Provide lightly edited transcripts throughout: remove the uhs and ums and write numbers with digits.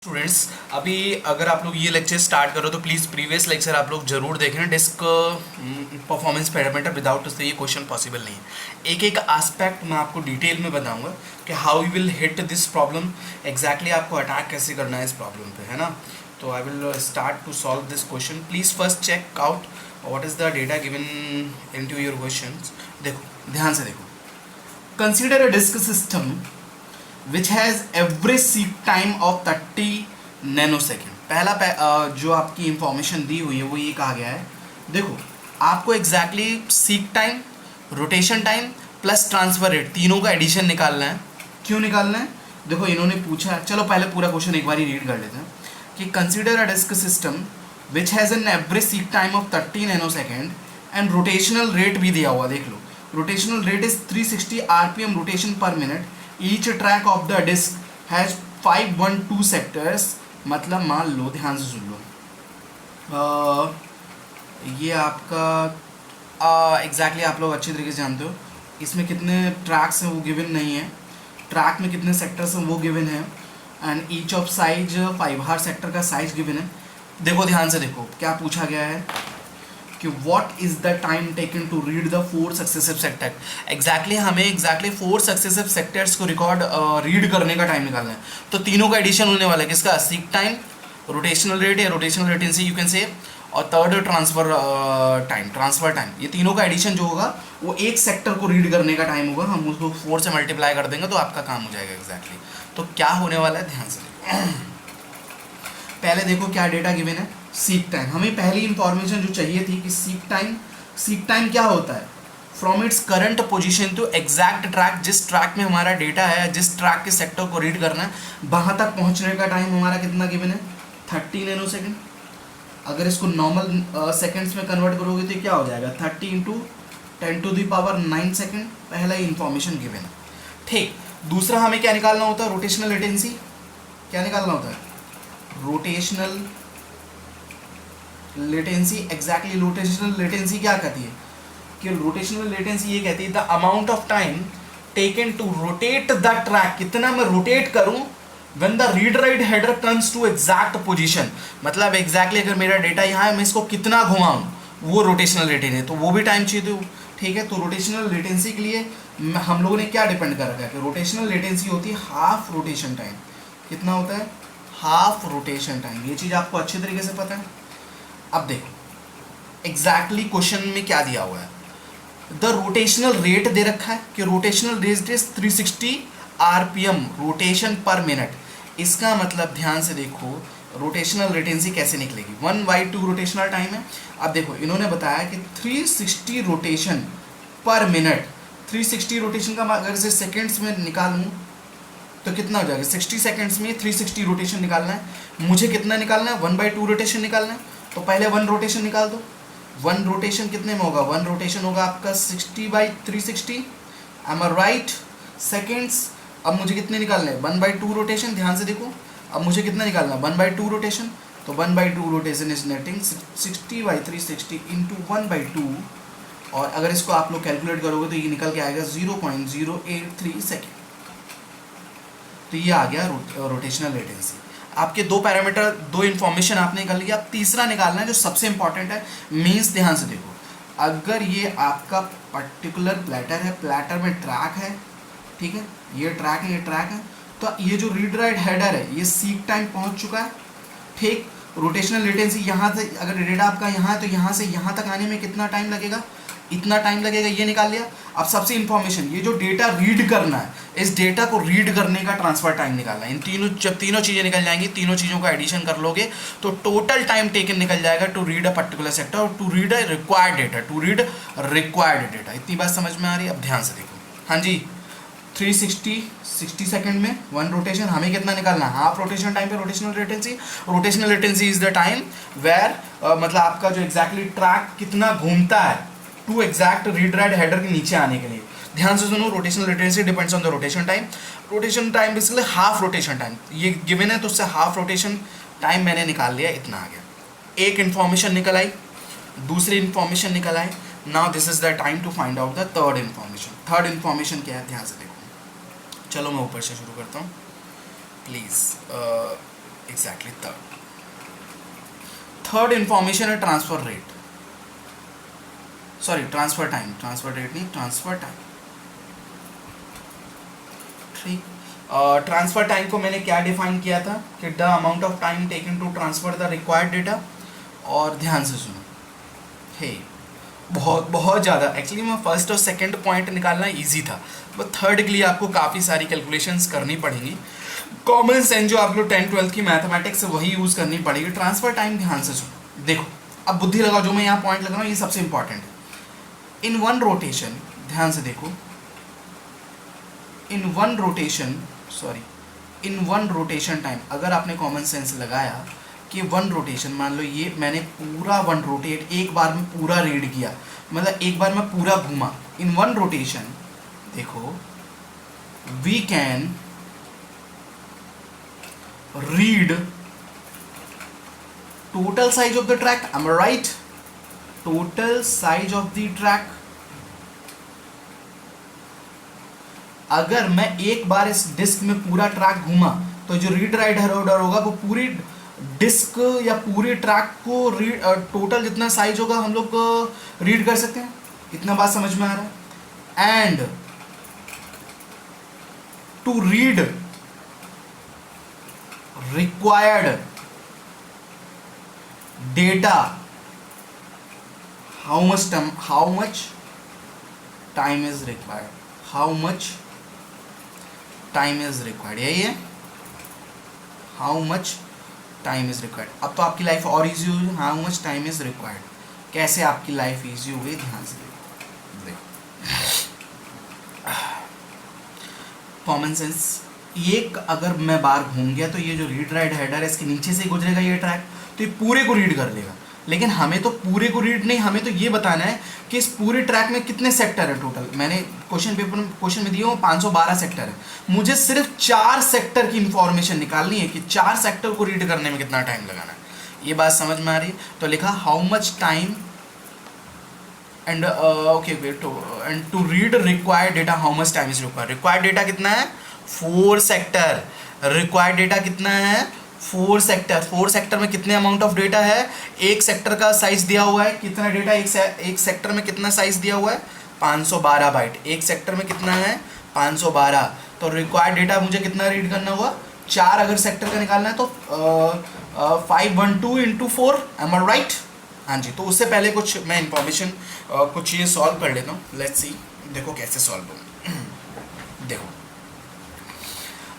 Students, अभी अगर आप लोग ये लेक्चर स्टार्ट करो तो प्लीज़ प्रीवियस लेक्चर आप लोग जरूर देखें। डिस्क परफॉर्मेंस पैरामीटर विदाउट उससे ये क्वेश्चन पॉसिबल नहीं है। एक एक एस्पेक्ट मैं आपको डिटेल में बताऊंगा कि how you will hit this problem, exactly आपको अटैक कैसे करना है इस प्रॉब्लम पे, है ना। तो I will start to solve this question. Please first check out what is the data given in to your question. देखो, ध्यान से देखो। Consider a disk system which has every seek time of 30 nanosecond. पहला जो आपकी information दी हुई है वो ये कहा गया है। देखो, आपको exactly seek time, rotation time plus transfer rate तीनों का एडिशन निकालना है। क्यों निकालना है? देखो, इन्होंने पूछा है, चलो पहले पूरा क्वेश्चन एक बार ही रीड कर लेते हैं कि consider a disk system which has an average seek time of 30 nanosecond and rotational rate भी दिया हुआ। देख लो, rotational rate is 360 RPM rotation per minute. Each track of the disk has 512 sectors. मतलब मान लो, ध्यान से सुन लो, ये आपका एग्जैक्टली आप लोग अच्छी तरीके से जानते हो इसमें कितने ट्रैक्स हैं वो गिवन नहीं है, ट्रैक में कितने सेक्टर्स हैं वो गिवन है, and each of size 5 her sector का साइज गिवन है। देखो, ध्यान से देखो क्या पूछा गया है कि what is the time taken to read the 4 successive sector. Exactly हमें एग्जैक्टली 4 सक्सेसिव सेक्टर्स को रिकॉर्ड रीड करने का टाइम निकालना है। तो तीनों का एडिशन होने वाला है, किसका? सीक टाइम, रोटेशनल रेट या rotational latency you can say, और थर्ड ट्रांसफर टाइम। ये तीनों का एडिशन जो होगा वो एक सेक्टर को रीड करने का टाइम होगा। हम उसको 4 से मल्टीप्लाई कर देंगे तो आपका काम हो जाएगा एग्जैक्टली। तो क्या होने वाला है, ध्यान से देखो। पहले देखो क्या डेटा गिवन है, सीक टाइम। हमें पहली इंफॉर्मेशन जो चाहिए थी कि सीक टाइम क्या होता है? From its current position to exact track. जिस ट्रैक में हमारा डेटा है, जिस ट्रैक के सेक्टर को रीड करना है, वहाँ तक पहुँचने का टाइम हमारा कितना गिवन है? 30 नैनो सेकेंड। अगर इसको नॉर्मल सेकेंड्स में कन्वर्ट करोगे तो क्या हो जाएगा? 30 इंटू 10⁹ सेकेंड। पहला ही इंफॉर्मेशन गिवन है, ठीक। दूसरा हमें क्या निकालना होता है? Rotational latency. क्या निकालना होता है? Rotational latency. Exactly rotational latency क्या कहती है? कि रोटेशनल लेटेंसी ये कहती है the amount of time taken to rotate the track. कितना मैं रोटेट करूं when the read write header turns to exact position. मतलब एग्जैक्टली अगर मेरा डेटा यहाँ है, मैं इसको कितना घुमाऊं, वो रोटेशनल लेटेंसी है। तो वो भी टाइम चाहिए, तो ठीक है। तो रोटेशनल लेटेंसी के लिए हम लोगों ने क्या डिपेंड कर रखा है कि रोटेशनल लेटेंसी होती है हाफ रोटेशन टाइम। कितना होता है? Half rotation time. ये चीज़ आपको अच्छे तरीके से पता है। अब देखो एग्जैक्टली क्वेश्चन में क्या दिया हुआ है। द रोटेशनल रेट दे रखा है कि rotational rate is 360 RPM rotation per minute. इसका मतलब ध्यान से देखो, रोटेशनल लेटेंसी कैसे निकलेगी? 1/2 रोटेशनल टाइम है। अब देखो, इन्होंने बताया कि 360 रोटेशन पर मिनट। 360 रोटेशन का अगर इसे सेकेंड्स में निकालूं तो कितना हो जाएगा? 60 सेकेंड्स में 360 रोटेशन निकालना है। मुझे कितना निकालना है? 1/2 रोटेशन निकालना है। तो पहले 1 रोटेशन निकाल दो। 1 रोटेशन कितने में होगा? 1 रोटेशन होगा आपका 60/360। M I right? सेकेंड्स। अब मुझे कितने निकालने हैं? 1/2 रोटेशन। ध्यान से देखो, अब मुझे कितना निकालना है? 1/2 रोटेशन। तो 1/2 रोटेशन इज नेटिंग 60/360 इंटू 1/2। और अगर इसको आप लोग कैलकुलेट करोगे तो ये निकल के आएगा 0.083 सेकेंड। तो ये आ गया रोटेशनल लेटेंसी। आपके 2 पैरामीटर, 2 इंफॉर्मेशन आपने निकाल लिया। अब तीसरा निकालना है जो सबसे इंपॉर्टेंट है। मीन्स ध्यान से देखो, अगर ये आपका पर्टिकुलर प्लेटर है, प्लेटर में ट्रैक है, ठीक है, ये ट्रैक है, ये ट्रैक है, तो ये जो रीड राइट हेडर है ये सीक टाइम पहुंच चुका है, ठीक। रोटेशनल लेटेंसी यहाँ से, अगर डेटा आपका यहाँ है तो यहाँ से यहाँ तक आने में कितना टाइम लगेगा? इतना टाइम लगेगा। ये निकाल लिया। अब सबसे इंफॉर्मेशन, ये जो डेटा रीड करना है, इस डेटा को रीड करने का ट्रांसफर टाइम निकालना है। इन तीनों, जब तीनों चीज़ें निकल जाएंगी, तीनों चीज़ों का एडिशन कर लोगे तो टोटल टाइम टेकन निकल जाएगा to read a particular sector और to read a required data, to read required data. इतनी बात समझ में आ रही है? अब ध्यान से देखो। हाँ जी, 60 सेकंड में 1 रोटेशन। हमें कितना निकालना है? हाफ रोटेशन टाइम पे rotational latency. Rotational latency is the time where मतलब आपका जो एग्जैक्टली ट्रैक कितना घूमता है to exact read write header के नीचे आने के लिए। ध्यान से सुनो, rotational latency depends on the rotation time. Rotation time basically half rotation time ये गिवन है, तो उससे हाफ रोटेशन टाइम मैंने निकाल लिया, इतना आ गया। एक इन्फॉर्मेशन निकल आई, दूसरी इन्फॉर्मेशन निकल आई। Now this is the time to find out the third information. Third information क्या है? ध्यान से देखो। चलो मैं ऊपर से शुरू करता हूँ प्लीज़। एग्जैक्टली थर्ड इंफॉर्मेशन है transfer rate, sorry transfer time, transfer rate नहीं, ट्रांसफर टाइम। ठीक, ट्रांसफर टाइम को मैंने क्या डिफाइन किया था कि the amount of time taken to transfer the required data. और ध्यान से सुनो, हे बहुत बहुत ज़्यादा एक्चुअली मैं फर्स्ट और सेकंड पॉइंट निकालना इजी था, बट थर्ड के लिए आपको काफ़ी सारी कैलकुलेशंस करनी पड़ेंगी। कॉमन सेंस जो आप लोग 10th-12th की मैथमेटिक्स से वही यूज़ करनी पड़ेगी। ट्रांसफर टाइम ध्यान से सुनो, देखो अब बुद्धि लगाओ, जो मैं यहाँ पॉइंट लगा रहा हूँ ये सबसे इंपॉर्टेंट है। इन वन रोटेशन, ध्यान से देखो, इन वन रोटेशन टाइम, अगर आपने कॉमन सेंस लगाया कि वन रोटेशन, मान लो ये मैंने पूरा वन रोटेट एक बार में पूरा रीड किया, मतलब एक बार में पूरा घूमा। इन वन रोटेशन देखो, we can read total size of the track, am I right? Total size of the track. अगर मैं एक बार इस डिस्क में पूरा ट्रैक घूमा तो जो रीड राइट हेडर होगा वो पूरी डिस्क या पूरे ट्रैक को रीड, टोटल जितना साइज होगा हम लोग रीड कर सकते हैं। इतना बात समझ में आ रहा है? And to read required data, how much time is required, how much time is required, यही है, how much time is required. अब तो आपकी लाइफ और इजी हुई, how much time is required. कैसे आपकी लाइफ इजी हो गई, ध्यान से देखो। कॉमन सेंस, ये अगर मैं बार घूम गया तो ये जो रीड राइट हेडर है इसके नीचे से गुजरेगा ये ट्रैक, तो ये पूरे को रीड कर लेगा। लेकिन हमें तो पूरे को रीड नहीं, हमें तो ये बताना है कि इस पूरे ट्रैक में कितने सेक्टर है टोटल। मैंने क्वेश्चन में दिया हो 512 सेक्टर है, मुझे सिर्फ 4 सेक्टर की इंफॉर्मेशन निकालनी है कि 4 सेक्टर को रीड करने में कितना टाइम लगाना है। ये बात समझ में आ रही है? तो लिखा how much time and okay and to read required data, how much time is required. Required data कितना है? 4 सेक्टर। रिक्वायर्ड डेटा कितना है? 4 सेक्टर। 4 सेक्टर में कितने अमाउंट ऑफ डेटा है? एक सेक्टर का साइज दिया हुआ है, कितना डेटा एक सेक्टर में कितना साइज दिया हुआ है? 512 बाइट। एक सेक्टर में कितना है? 512। तो रिक्वायर्ड डेटा मुझे कितना रीड करना हुआ? 4 अगर सेक्टर का निकालना है तो 512 इंटू 4, एम आई राइट? हाँ जी। तो उससे पहले कुछ मैं इंफॉर्मेशन कुछ चीज़ें सॉल्व कर लेता हूँ। लेट्स सी, देखो कैसे सॉल्व हो। देखो,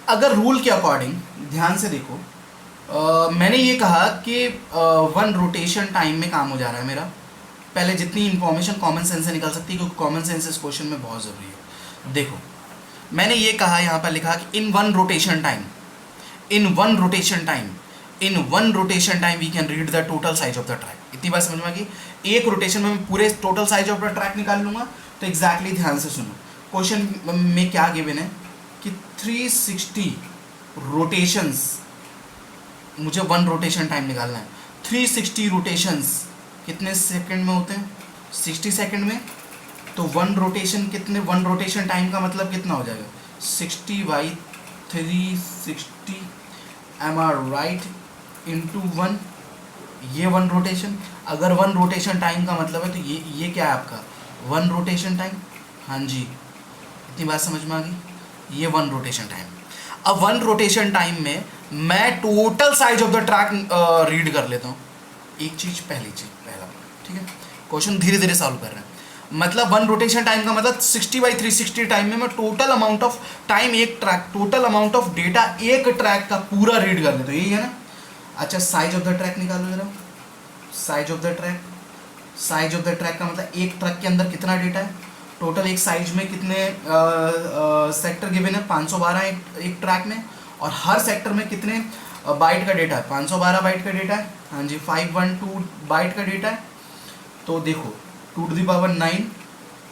अगर रूल के अकॉर्डिंग ध्यान से देखो, मैंने ये कहा कि 1 रोटेशन टाइम में काम हो जा रहा है मेरा। पहले जितनी इंफॉर्मेशन कॉमन सेंस से निकल सकती है, क्योंकि कॉमन सेंस इस क्वेश्चन में बहुत ज़रूरी है। देखो, मैंने ये कहा, यहाँ पर लिखा कि in one rotation time we can read the total size of the track. इतनी बात समझ में आ गई? एक रोटेशन में मैं पूरे total size of the track निकाल लूँगा। तो एग्जैक्टली ध्यान से सुनो, क्वेश्चन में क्या गिवन है कि 360 रोटेशंस, मुझे 1 रोटेशन टाइम निकालना है। 360 रोटेशंस कितने सेकंड में होते हैं? 60 सेकंड में। तो 1 रोटेशन कितने, 1 रोटेशन टाइम का मतलब कितना हो जाएगा? 60/360, एम आर राइट, इंटू 1। ये 1 रोटेशन, अगर 1 रोटेशन टाइम का मतलब है तो ये क्या है आपका? 1 रोटेशन टाइम। हाँ जी, इतनी बात समझ में आ गई? ये 1 रोटेशन टाइम। अब 1 रोटेशन टाइम में मैं total size of the track read कर लेता हूँ। एक चीज़, पहला, ठीक है? क्वेश्चन धीरे धीरे सॉल्व कर रहे हैं। मतलब 1 रोटेशन टाइम का मतलब 60/360 टाइम में मैं टोटल अमाउंट ऑफ टाइम एक track, total amount of data एक ट्रैक का पूरा रीड कर लेता हूँ। यही है ना? अच्छा, साइज ऑफ द ट्रैक निकालो जरा। साइज ऑफ द ट्रैक का मतलब एक ट्रैक के अंदर कितना डेटा है? टोटल एक साइज में कितने सेक्टर गिवन है? 512 एक ट्रैक में। और हर सेक्टर में कितने बाइट का डेटा है? 512 बाइट का डेटा है। हाँ जी, 512 बाइट का डेटा है। तो देखो 2⁹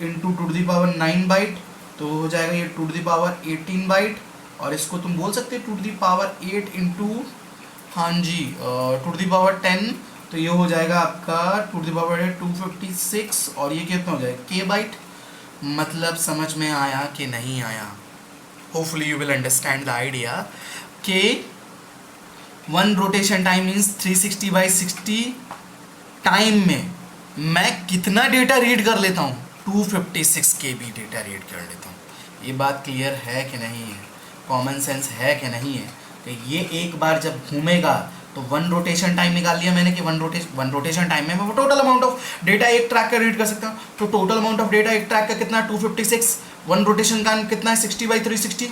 इंटू 2⁹ बाइट, तो हो जाएगा ये 2⁸ बाइट। और इसको तुम बोल सकते हो 2⁸ इंटू, हाँ जी, 2⁻10। तो ये हो जाएगा आपका 2⁵256। और ये कितना हो जाएगा? के बाइट। मतलब समझ में आया कि नहीं आया? Hopefully you will understand the idea कि one rotation time means 360/60 time में मैं कितना डेटा रीड कर लेता हूँ, 256 KB डेटा रीड कर लेता हूँ। ये बात क्लियर है कि नहीं है, कॉमन सेंस है कि नहीं है? कि ये एक बार जब घूमेगा तो वन रोटेशन टाइम निकाल लिया मैंने कि वन रोटेशन टाइम में मैं टोटल अमाउंट ऑफ डेटा एक ट्रैक का रीड कर सकता हूँ। तो टोटल अमाउंट ऑफ डेटा एक ट्रैक का कितना, 256, वन रोटेशन का कितना है, 60/360।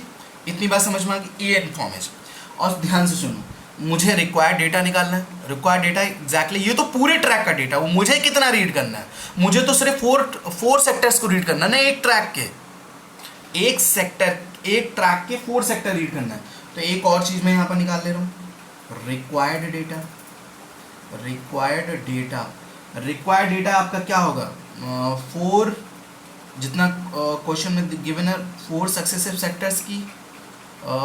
इतनी बात समझ में आ गई, ये इन्फॉर्मेशन। और ध्यान से सुनो, मुझे रिक्वायर्ड डेटा निकालना है। रिक्वायर्ड डेटा एग्जैक्टली ये तो पूरे ट्रैक का डेटा, वो मुझे कितना रीड करना है, मुझे तो सिर्फ फोर सेक्टर्स को रीड करना है ना, एक ट्रैक के, एक सेक्टर, एक ट्रैक के 4 सेक्टर रीड करना है। तो एक और चीज मैं यहाँ पर निकाल ले रहा हूँ, रिक्वायर्ड डेटा। रिक्वायर्ड डेटा आपका क्या होगा, 4, जितना क्वेश्चन में गिवन है 4 सक्सेसिव सेक्टर्स की,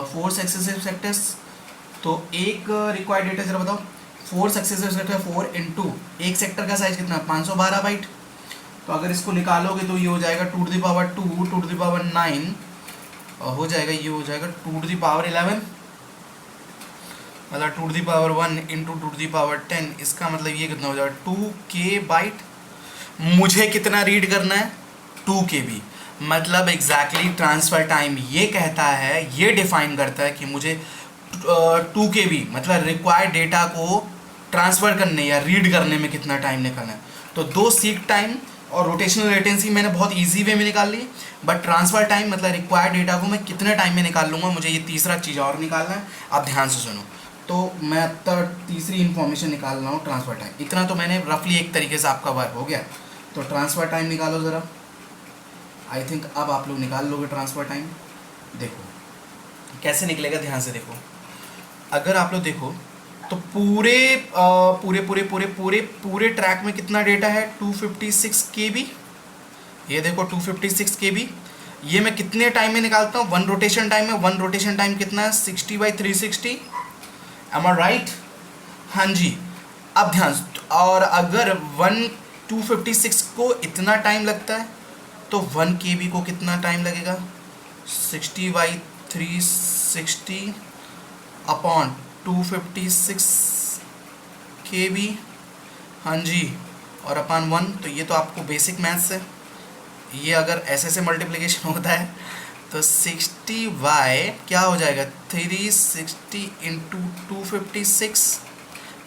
4 सक्सेसिव सेक्टर्स। तो एक रिक्वायर्ड डेटा जरा बताओ, 4 सक्सेसिव सेक्टर, 4 इंटू एक सेक्टर का साइज कितना, 512 बाइट। तो अगर इसको निकालोगे तो ये हो जाएगा 2^2, 2^9 हो जाएगा, ये हो जाएगा 2^11, मतलब 2^1 इंटू 2^10। इसका मतलब ये कितना हो जाएगा, 2K बाइट। मुझे कितना रीड करना है, 2KB। मतलब एग्जैक्टली ट्रांसफ़र टाइम ये कहता है, ये डिफाइन करता है कि मुझे 2KB मतलब रिक्वायर्ड डेटा को ट्रांसफ़र करने या रीड करने में कितना टाइम निकालना है। तो 2 सीक टाइम और रोटेशनल लेटेंसी मैंने बहुत इजी वे में निकाल ली, बट ट्रांसफ़र टाइम मतलब रिक्वायर्ड डेटा को मैं कितने टाइम में निकाल लूँगा, मुझे ये तीसरा चीज़ और निकालना है। आप ध्यान से सुनो, तो मैं तीसरी इन्फॉर्मेशन निकाल रहा हूँ, ट्रांसफ़र टाइम। इतना तो मैंने रफली एक तरीके से आपका वर्क हो गया। तो ट्रांसफ़र टाइम निकालो ज़रा, आई थिंक अब आप लोग निकाल लोगे ट्रांसफ़र टाइम। देखो कैसे निकलेगा, ध्यान से देखो। अगर आप लोग देखो तो पूरे ट्रैक में कितना डेटा है, 256 KB। ये देखो 256 KB, ये मैं कितने टाइम में निकालता हूँ, वन रोटेशन टाइम में। वन रोटेशन टाइम कितना है, 60/360। M I right? हाँ जी। अब ध्यान, और अगर 256 को इतना टाइम लगता है तो 1 KB को कितना टाइम लगेगा, 60/360 अपॉन 256 KB। हाँ जी, और अपॉन 1। तो ये तो आपको बेसिक मैथ्स है, ये अगर ऐसे मल्टीप्लिकेशन होता है तो 60 क्या हो जाएगा, 360 इंटू 256।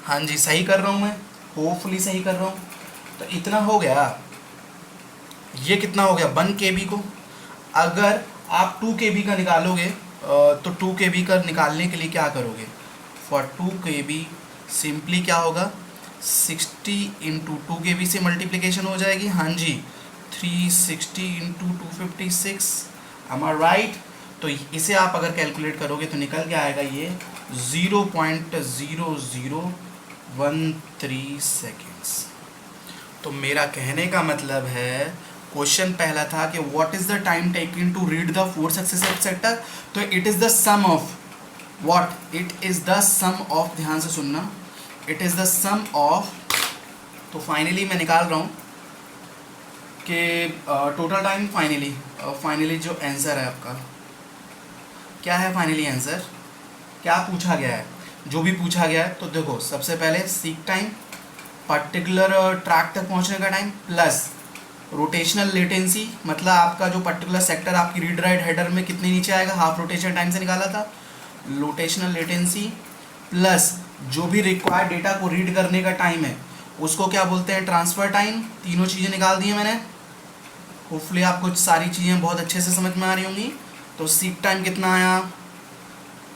हाँ जी, सही कर रहा हूँ मैं, होपफुली सही कर रहा हूँ। तो इतना हो गया, ये कितना हो गया 1 KB को। अगर आप 2 KB का निकालोगे तो 2 KB का निकालने के लिए क्या करोगे, फॉर 2 KB सिंपली क्या होगा, 60 इंटू 2 KB से मल्टीप्लिकेशन हो जाएगी। हाँ जी, 360 इंटू 256। M I right? तो इसे आप अगर कैलकुलेट करोगे तो निकल के आएगा ये 0.0013 सेकेंड्स। तो मेरा कहने का मतलब है, क्वेश्चन पहला था कि what is the time taken to read the 4 successive sector. तो it is the sum of what, it is the sum of, ध्यान से सुनना, it is the sum of. तो फाइनली मैं निकाल रहा हूँ कि टोटल टाइम, फाइनली जो आंसर है आपका क्या है, फाइनली आंसर क्या पूछा गया है, जो भी पूछा गया है। तो देखो सबसे पहले सीक टाइम, पर्टिकुलर ट्रैक तक पहुंचने का टाइम, प्लस रोटेशनल लेटेंसी, मतलब आपका जो पर्टिकुलर सेक्टर आपकी रीड राइट हेडर में कितने नीचे आएगा, हाफ रोटेशन टाइम से निकाला था, रोटेशनल लेटेंसी, प्लस जो भी रिक्वायर्ड डेटा को रीड करने का टाइम है उसको क्या बोलते हैं, ट्रांसफ़र टाइम। तीनों चीज़ें निकाल दी हैं मैंने, होपफुली आपको सारी चीज़ें बहुत अच्छे से समझ में आ रही होंगी। तो सीक टाइम कितना आया,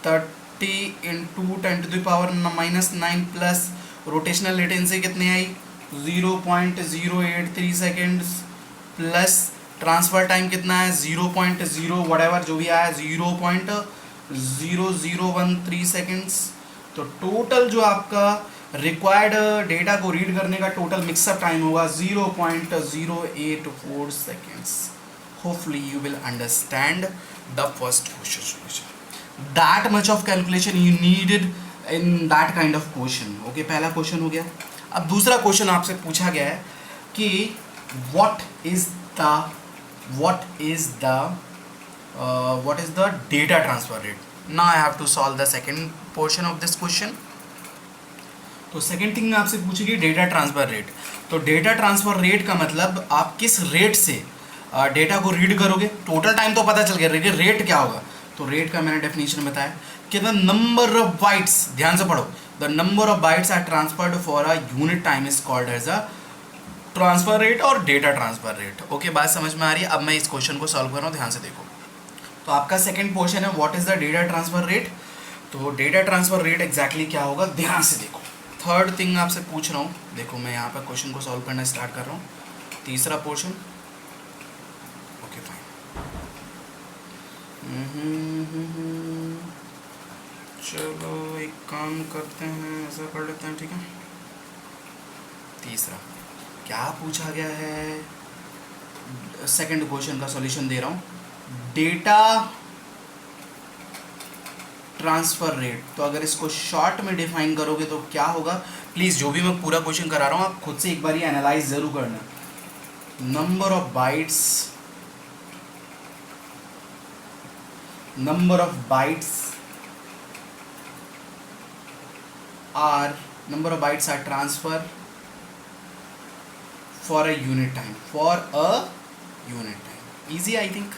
30 इंटू 10⁻⁻9 प्लस रोटेशनल लेटेंसी कितनी आई, 0.083 सेकेंड्स, प्लस ट्रांसफ़र टाइम कितना है, 0.0 वटेवर जो भी आया 0.0013 सेकेंड्स। तो टोटल जो आपका रिक्वायर्ड डेटा को रीड करने का टोटल मिक्सअप टाइम होगा 0.084 seconds. Hopefully you will understand the first question solution, that much of calculation you needed in that kind of question. Okay, पहला क्वेश्चन हो गया। अब दूसरा क्वेश्चन आपसे पूछा गया है कि what is the data transfer rate. Now I have to solve the second portion of this question. तो सेकंड थिंग आपसे पूछेगी डेटा ट्रांसफ़र रेट। तो डेटा ट्रांसफ़र रेट का मतलब आप किस रेट से डेटा को रीड करोगे। टोटल टाइम तो पता चल गया, लेकिन रेट क्या होगा। तो रेट का मैंने डेफिनेशन बताया कि द नंबर ऑफ बाइट्स, ध्यान से पढ़ो, the number of bytes are transferred for a unit time is called as a transfer rate और डेटा ट्रांसफर रेट। ओके, बात समझ में आ रही है। अब मैं इस क्वेश्चन को सॉल्व कर रहा हूँ, ध्यान से देखो। तो आपका सेकंड क्वेश्चन है what is the data transfer rate. तो डेटा ट्रांसफर रेट एग्जैक्टली क्या होगा, ध्यान से देखो। थर्ड थिंग आपसे पूछ रहा हूँ, देखो मैं यहाँ पर क्वेश्चन को सॉल्व करना स्टार्ट कर रहा हूँ। तीसरा पोर्शन, ओके फाइन। चलो एक काम करते हैं, ऐसा कर लेते हैं, ठीक है। तीसरा क्या पूछा गया है, सेकंड क्वेश्चन का सॉल्यूशन दे रहा हूँ। डेटा ट्रांसफर रेट, तो अगर इसको शॉर्ट में डिफाइन करोगे तो क्या होगा। प्लीज़ जो भी मैं पूरा क्वेश्चन करा रहा हूँ आप खुद से एक बार ये एनालाइज ज़रूर करना। Number of bytes are transfer for a unit time, easy I think.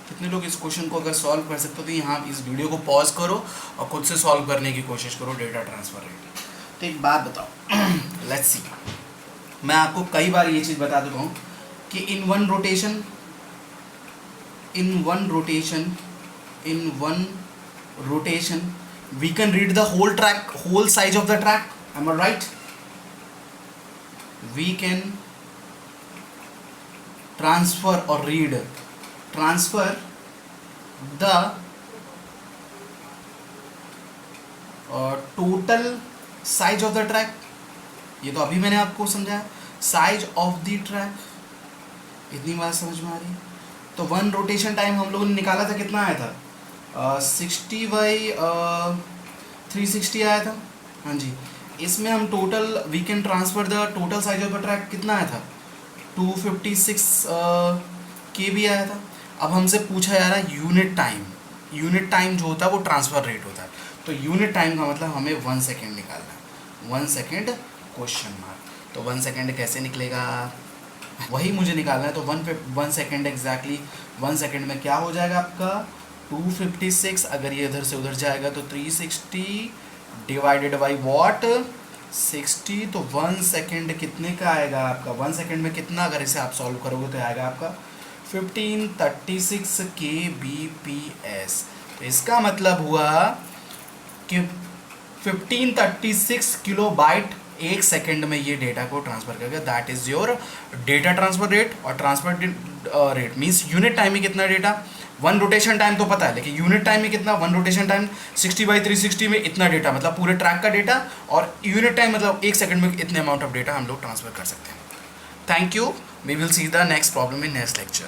कितने लोग इस क्वेश्चन को अगर सॉल्व कर सकते हो तो यहाँ इस वीडियो को पॉज करो और खुद से सॉल्व करने की कोशिश करो डेटा ट्रांसफर रेट। तो एक बात बताओ, लेट्स सी, मैं आपको कई बार ये चीज़ बता चुका हूँ कि in one rotation we can read the whole size of the track, am I right. We can transfer the total size of the track। ये तो अभी मैंने आपको समझाया, साइज ऑफ द ट्रैक। इतनी बात समझ में आ रही है। तो वन रोटेशन टाइम हम लोगों ने निकाला था, कितना आया था, 60/360 आया था। हाँ जी, इसमें हम total we can transfer the total size of the track कितना आया था, 256 KB आया था। अब हमसे पूछा जा रहा है यूनिट टाइम जो होता है वो ट्रांसफ़र रेट होता है। तो यूनिट टाइम का मतलब हमें 1 सेकेंड निकालना है, 1 सेकेंड क्वेश्चन मार्क। तो 1 सेकेंड कैसे निकलेगा, वही मुझे निकालना है। तो 1 सेकेंड एग्जैक्टली 1 सेकेंड में क्या हो जाएगा आपका 256। अगर ये इधर से उधर जाएगा तो 360 डिवाइडेड बाई वॉट 60। तो 1 सेकेंड कितने का आएगा आपका, 1 सेकेंड में कितना, अगर इसे आप सॉल्व करोगे तो आएगा आपका 1536 kbps। तो इसका मतलब हुआ कि 1536 किलोबाइट 1 सेकेंड में ये डेटा को ट्रांसफर करेगा। That is your data transfer rate. और transfer rate means unit time में कितना डेटा, 1 रोटेशन टाइम तो पता है, लेकिन यूनिट टाइम में कितना, 1 रोटेशन टाइम 60/360 में इतना डेटा, मतलब पूरे ट्रैक का डेटा। और यूनिट टाइम मतलब 1 सेकंड में इतने अमाउंट ऑफ डेटा हम लोग ट्रांसफर कर सकते हैं। Thank you, we will see the next problem in next lecture.